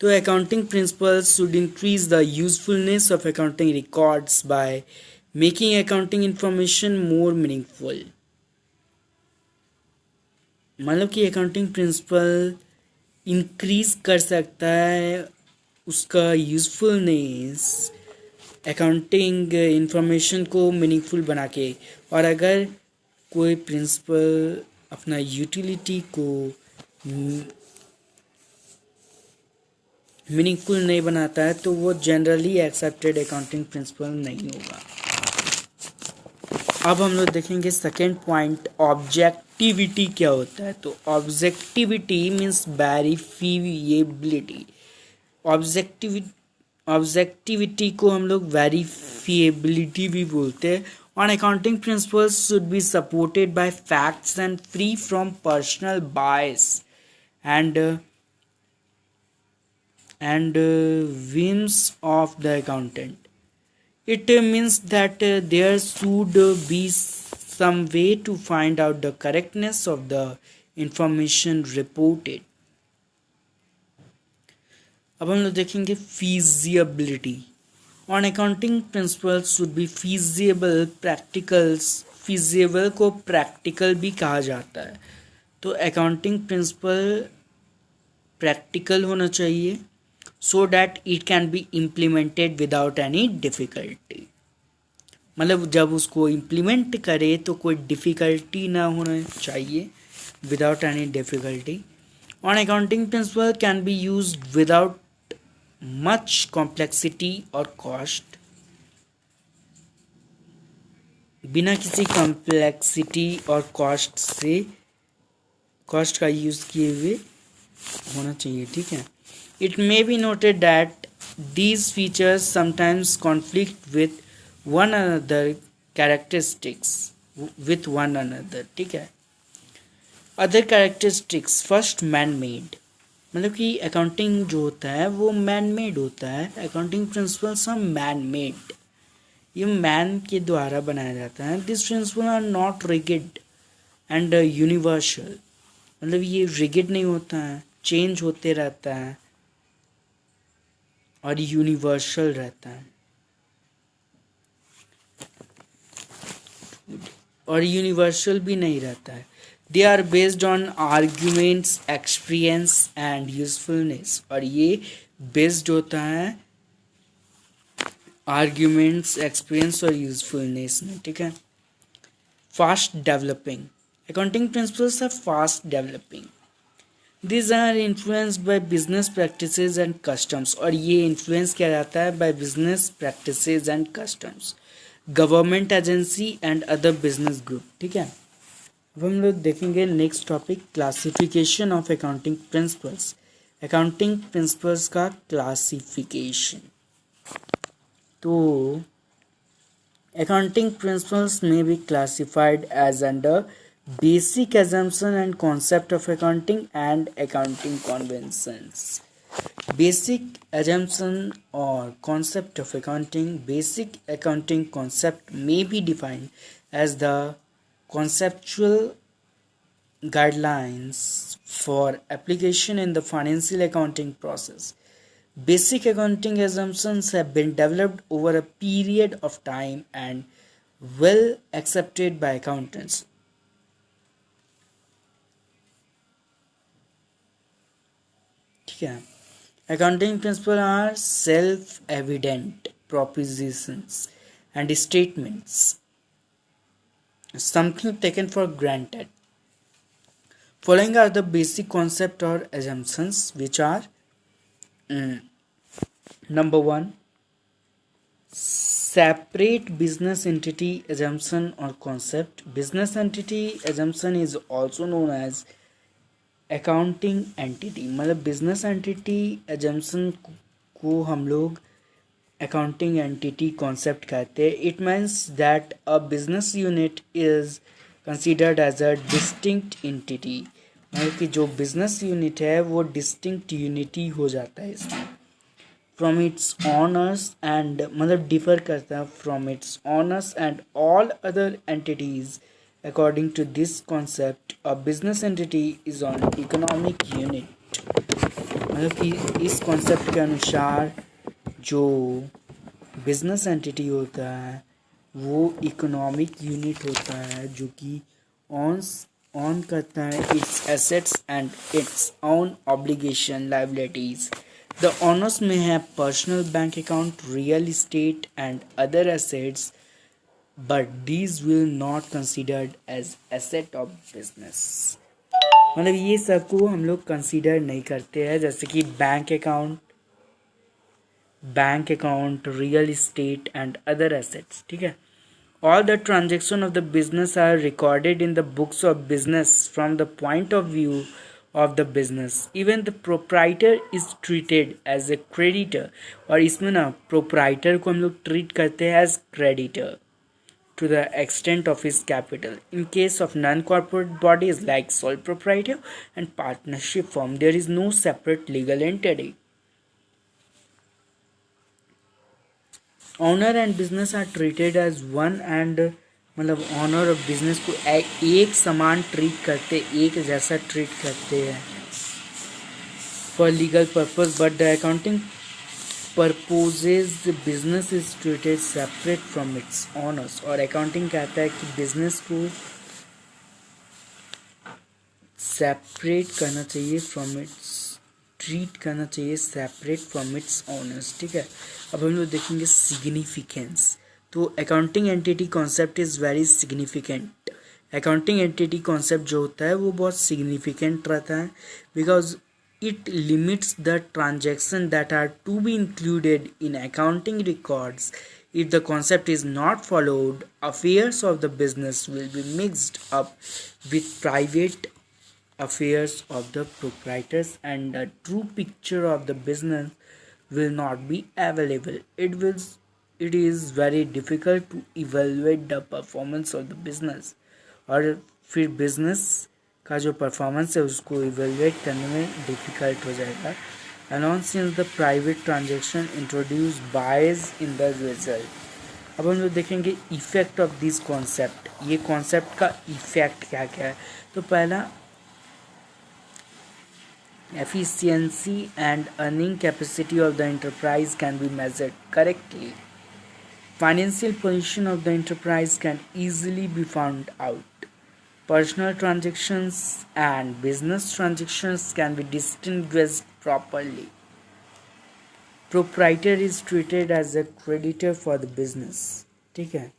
तो accounting principles should increase the usefulness of accounting records by making accounting information more meaningful. मतलब कि accounting principle increase कर सकता है उसका यूज़फुलनेस अकाउंटिंग इंफॉर्मेशन को मीनिंगफुल बना के। और अगर कोई प्रिंसिपल अपना यूटिलिटी को मीनिंगफुल नहीं बनाता है तो वो जनरली एक्सेप्टेड अकाउंटिंग प्रिंसिपल नहीं होगा। अब हम लोग देखेंगे सेकेंड पॉइंट, ऑब्जेक्टिविटी क्या होता है। तो ऑब्जेक्टिविटी मीन्स वेरीफिएबिलिटी। ऑब्जेक्टिविटी को हम लोग वेरीफिएबिलिटी भी बोलते हैं। On accounting principles should be supported by facts and free from personal bias and whims of the accountant. It means that there should be some way to find out the correctness of the information reported. अब हम लोग देखेंगे feasibility. On accounting principles should be feasible. Practicals, feasible को practical भी कहा जाता है। तो accounting principle practical होना चाहिए so that it can be implemented without any difficulty. मतलब जब उसको इम्प्लीमेंट करे तो कोई डिफ़िकल्टी ना होना चाहिए, without any difficulty. On accounting principle can be used without much complexity और कॉस्ट. बिना किसी कॉम्प्लेक्सिटी और कॉस्ट का यूज़ किए हुए होना चाहिए. ठीक है. It may be noted that these features sometimes conflict with one another characteristics with one another. ठीक है. Other characteristics, first man made. मतलब कि अकाउंटिंग जो होता है वो मैन मेड होता है. Accounting principles are man made. ये मैन के द्वारा बनाया जाता है. This principle are not rigid and universal. मतलब ये रिगिड नहीं होता है, चेंज होते रहता है और यूनिवर्सल रहता है. और यूनिवर्सल भी नहीं रहता है. They are based on arguments, experience and usefulness. और ये बेस्ड होता है आर्ग्यूमेंट्स, एक्सपीरियंस और यूजफुलनेस में. ठीक है. Fast developing. Accounting principles are fast developing. These are influenced by business practices and customs. और ये इन्फ्लुएंस किया जाता है by business practices and customs, government agency and other business group. ठीक है. अब हम लोग देखेंगे next topic, classification of accounting principles. Accounting principles का क्लासिफिकेशन. तो accounting principles may be classified as under basic assumption and concept of accounting and accounting conventions. Basic assumption or concept of accounting. Basic accounting concept may be defined as the conceptual guidelines for application in the financial accounting process. Basic accounting assumptions have been developed over a period of time and well accepted by accountants. ठीक है. Accounting principles are self-evident propositions and statements, something taken for granted. Following are the basic concepts or assumptions, which are number 1, separate business entity assumption or concept. Business entity assumption is also known as accounting entity. मतलब business entity assumption को हम लोग accounting entity concept कहते हैं. It means that a business unit is considered as a distinct entity. मतलब कि जो business unit है वो डिस्टिंक्ट यूनिटी हो जाता है इसमें. फ्रॉम इट्स ऑनर्स एंड मतलब डिफर करता है from its owners and all other entities. According to this concept a business entity is on economic unit. मतलब कि इस कॉन्सेप्ट के अनुसार जो बिजनेस एंटिटी होता है वो इकोनॉमिक यूनिट होता है जो कि ऑन करता है its assets and its own obligation liabilities. The owners may have personal bank account, real estate and other assets, but these will not considered as asset of business. मतलब ये सब को हम लोग कंसीडर नहीं करते हैं, जैसे कि bank account real estate and other assets. ठीक है. All the transactions of the business are recorded in the books of business from the point of view of the business. Even the proprietor is treated as a creditor. और इसमें ना proprietor को हम लोग treat करते हैं as creditor to the extent of his capital. In case of non-corporate bodies like sole proprietor and partnership firm, there is no separate legal entity. Owner and business are treated as one and मतलब owner और business को एक समान treat करते, एक जैसा treat करते हैं for legal purpose, but the accounting purposes business is treated separate from its owners. और अकाउंटिंग कहता है कि बिजनेस को सेपरेट करना चाहिए फ्रॉम इट्स, ट्रीट करना चाहिए सेपरेट फ्रॉम इट्स ऑनर्स. ठीक है. अब हम लोग देखेंगे सिग्निफिकेंस. तो accounting entity concept is very significant. Accounting entity concept जो होता है वो बहुत सिग्निफिकेंट रहता है because it limits the transaction that are to be included in accounting records. If the concept is not followed, affairs of the business will be mixed up with private affairs of the proprietors and a true picture of the business will not be available. It is very difficult to evaluate the performance of the business. और फिर business का जो performance है उसको evaluate करने में difficult हो जाएगा. Alone since the private transaction introduce boys in the result. अब हम लोग देखेंगे इफेक्ट ऑफ दिस कॉन्सेप्ट. ये कॉन्सेप्ट का इफेक्ट क्या क्या है. तो पहला efficiency and earning capacity of the enterprise can be measured correctly. Financial position of the enterprise can easily be found out. Personal transactions and business transactions can be distinguished properly. Proprietor is treated as a creditor for the business. ठीक है.